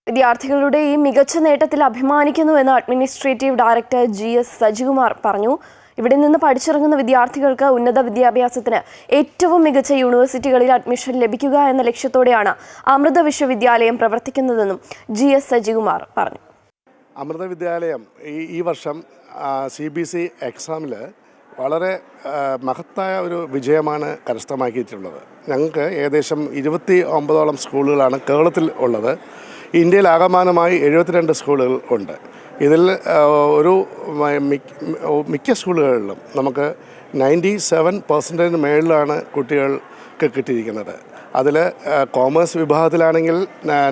വിദ്യാർത്ഥികളുടെ ഈ മികച്ച നേട്ടത്തിൽ അഭിമാനിക്കുന്നുവെന്ന് അഡ്മിനിസ്ട്രേറ്റീവ് ഡയറക്ടർ GS സജികുമാർ പറഞ്ഞു. ഇവിടെ നിന്ന് പഠിച്ചിറങ്ങുന്ന വിദ്യാർത്ഥികൾക്ക് ഉന്നത വിദ്യാഭ്യാസത്തിന് ഏറ്റവും മികച്ച യൂണിവേഴ്സിറ്റികളിൽ അഡ്മിഷൻ ലഭിക്കുക എന്ന ലക്ഷ്യത്തോടെയാണ് അമൃത വിശ്വവിദ്യാലയം പ്രവർത്തിക്കുന്നതെന്നും GS സജികുമാർ പറഞ്ഞു. അമൃത വിദ്യാലയം ഈ വർഷം CBSE എക്സാമിൽ വളരെ മഹത്തായ ഒരു വിജയമാണ് കരസ്ഥമാക്കിയിട്ടുള്ളത്. ഞങ്ങൾക്ക് ഏകദേശം 29ഓളം സ്കൂളുകളാണ് കേരളത്തിൽ ഉള്ളത്. ഇന്ത്യയിൽ ആകമാനമായി 72 സ്കൂളുകൾ ഉണ്ട്. ഇതിൽ മിക്ക സ്കൂളുകളിലും നമുക്ക് 97% മേളിലാണ് കുട്ടികൾക്ക് കിട്ടിയിരിക്കുന്നത്. അതിൽ കോമേഴ്സ് വിഭാഗത്തിലാണെങ്കിൽ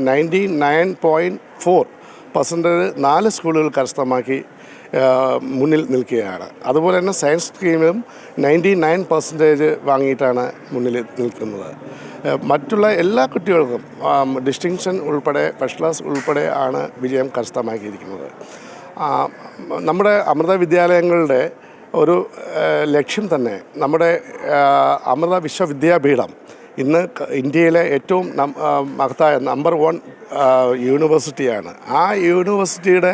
99.4% 4 സ്കൂളുകൾ കരസ്ഥമാക്കി മുന്നിൽ നിൽക്കുകയാണ്. അതുപോലെ തന്നെ സയൻസ് സ്ട്രീമിലും 99% വാങ്ങിയിട്ടാണ് മുന്നിൽ നിൽക്കുന്നത്. മറ്റുള്ള എല്ലാ കുട്ടികൾക്കും ഡിസ്റ്റിങ്ഷൻ ഉൾപ്പെടെ ഫസ്റ്റ് ക്ലാസ് ഉൾപ്പെടെ ആണ് വിജയം കരസ്ഥമാക്കിയിരിക്കുന്നത്. നമ്മുടെ അമൃത വിദ്യാലയങ്ങളുടെ ഒരു ലക്ഷ്യം തന്നെ നമ്മുടെ അമൃത വിശ്വവിദ്യാപീഠം ഇന്ന് ഇന്ത്യയിലെ ഏറ്റവും മഹത്തായ നമ്പർ 1 യൂണിവേഴ്സിറ്റിയാണ്. ആ യൂണിവേഴ്സിറ്റിയുടെ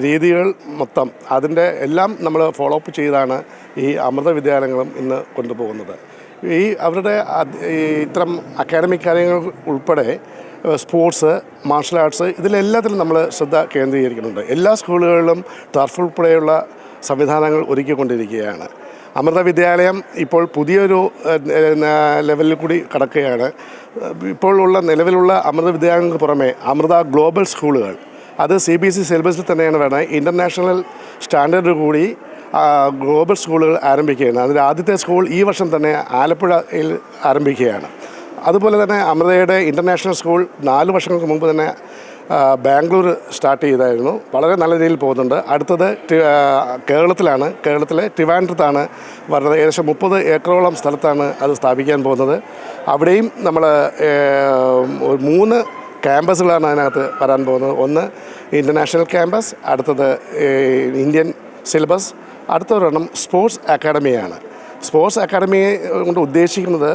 രീതികൾ മൊത്തം അതിൻ്റെ എല്ലാം നമ്മൾ ഫോളോ അപ്പ് ചെയ്താണ് ഈ അമൃത വിദ്യാലയങ്ങളും ഇന്ന് കൊണ്ടുപോകുന്നത്. അവരുടെ ഇത്തരം അക്കാഡമിക് കാര്യങ്ങൾ ഉൾപ്പെടെ സ്പോർട്സ്, മാർഷൽ ആർട്സ് ഇതിലെല്ലാത്തിലും നമ്മൾ ശ്രദ്ധ കേന്ദ്രീകരിക്കുന്നുണ്ട്. എല്ലാ സ്കൂളുകളിലും ടർഫ് ഉൾപ്പെടെയുള്ള സംവിധാനങ്ങൾ ഒരുക്കിക്കൊണ്ടിരിക്കുകയാണ്. അമൃത വിദ്യാലയം ഇപ്പോൾ പുതിയൊരു ലെവലിൽ കൂടി കടക്കുകയാണ്. ഇപ്പോഴുള്ള നിലവിലുള്ള അമൃത വിദ്യാലയങ്ങൾക്ക് പുറമെ അമൃത ഗ്ലോബൽ സ്കൂളുകൾ, അത് CBSE സിലബസിൽ തന്നെയാണ് വേണം, ഇൻ്റർനാഷണൽ സ്റ്റാൻഡേർഡ് കൂടി ഗ്ലോബൽ സ്കൂളുകൾ ആരംഭിക്കുകയാണ്. അതിൻ്റെ ആദ്യത്തെ സ്കൂൾ ഈ വർഷം തന്നെ ആലപ്പുഴയിൽ ആരംഭിക്കുകയാണ്. അതുപോലെ തന്നെ അമൃതയുടെ ഇൻ്റർനാഷണൽ സ്കൂൾ 4 വർഷങ്ങൾക്ക് മുമ്പ് തന്നെ ബാംഗ്ലൂർ സ്റ്റാർട്ട് ചെയ്തായിരുന്നു. വളരെ നല്ല രീതിയിൽ പോകുന്നുണ്ട്. അടുത്തത് കേരളത്തിലാണ്. കേരളത്തിലെ ട്രിവാൻഡ്രത്താണ് വരുന്നത്. ഏകദേശം 30 ഏക്കറോളം സ്ഥലത്താണ് അത് സ്ഥാപിക്കാൻ പോകുന്നത്. അവിടെയും നമ്മൾ 3 ക്യാമ്പസുകളാണ് അതിനകത്ത് വരാൻ പോകുന്നത്. ഒന്ന് ഇൻ്റർനാഷണൽ ക്യാമ്പസ്, അടുത്തത് ഇന്ത്യൻ സിലബസ്, അടുത്തൊരെണ്ണം സ്പോർട്സ് അക്കാഡമിയാണ്. സ്പോർട്സ് അക്കാഡമിയെ കൊണ്ട് ഉദ്ദേശിക്കുന്നത്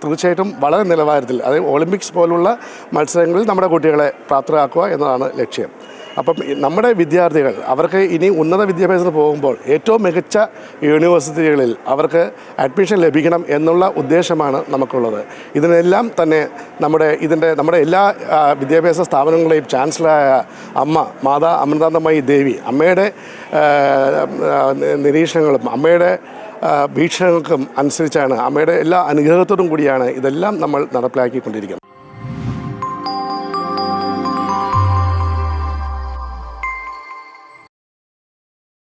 തീർച്ചയായിട്ടും വളരെ നിലവാരത്തിൽ, അതായത് ഒളിമ്പിക്സ് പോലുള്ള മത്സരങ്ങളിൽ നമ്മുടെ കുട്ടികളെ പ്രാപ്തരാക്കുക എന്നതാണ് ലക്ഷ്യം. അപ്പം നമ്മുടെ വിദ്യാർത്ഥികൾ അവർക്ക് ഇനി ഉന്നത വിദ്യാഭ്യാസത്തിന് പോകുമ്പോൾ ഏറ്റവും മികച്ച യൂണിവേഴ്സിറ്റികളിൽ അവർക്ക് അഡ്മിഷൻ ലഭിക്കണം എന്നുള്ള ഉദ്ദേശമാണ് നമുക്കുള്ളത്. ഇതിനെല്ലാം തന്നെ നമ്മുടെ എല്ലാ വിദ്യാഭ്യാസ സ്ഥാപനങ്ങളെയും ചാൻസലറായ മാതാ അമൃതാനന്ദമയി ദേവി, അമ്മയുടെ നിരീക്ഷണങ്ങളും അമ്മയുടെ വീക്ഷണങ്ങൾക്കും അനുസരിച്ചാണ്, അമ്മയുടെ എല്ലാ അനുഗ്രഹത്തോടും കൂടിയാണ് ഇതെല്ലാം നമ്മൾ നടപ്പിലാക്കിക്കൊണ്ടിരിക്കുന്നത്.